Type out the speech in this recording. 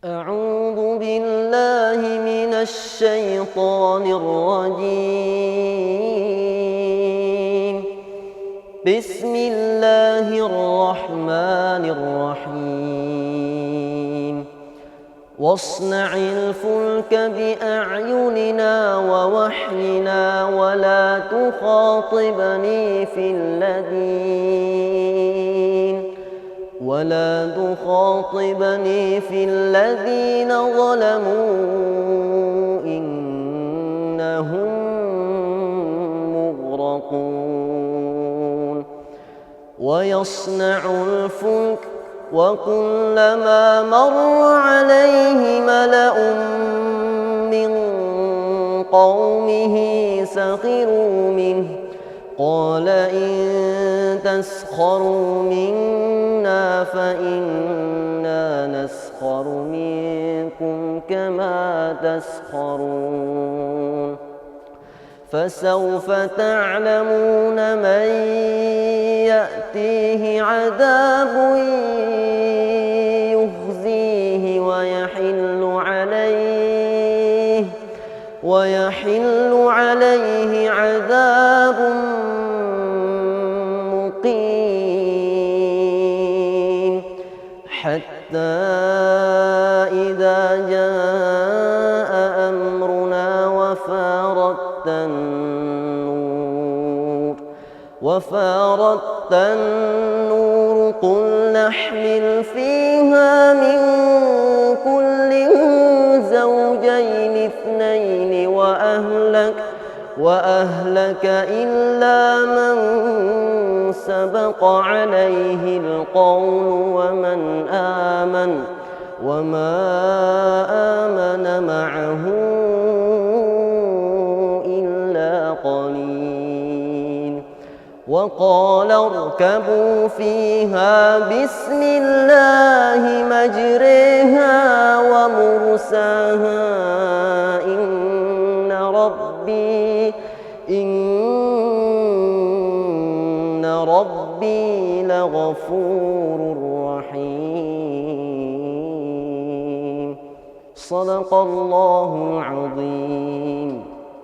أعوذ بالله من الشيطان الرجيم. بسم الله الرحمن الرحيم. واصنع الفلك بأعيننا ووحينا ولا تخاطبني في الذين ظلموا إنهم مغرقون. ويصنع الفلك وكلما مر عليه ملأ من قومه سخروا منه قال إن تسخروا منا فإنا نسخر منكم كما تسخرون. فسوف تعلمون من يأتيه عذاب يخزيه ويحل عليه عذاب مقيم. حتى إذا جاء أمرنا وفارت النور قل نحمل فيها من كل زوجين اثنين وأهلك إلا من سبق عليه القول ومن آمن وما آمن معه إلا قليل. وقال اركبوا فيها بسم الله مجريها ومرساها إن ربي لغفور رحيم. صدق الله العظيم.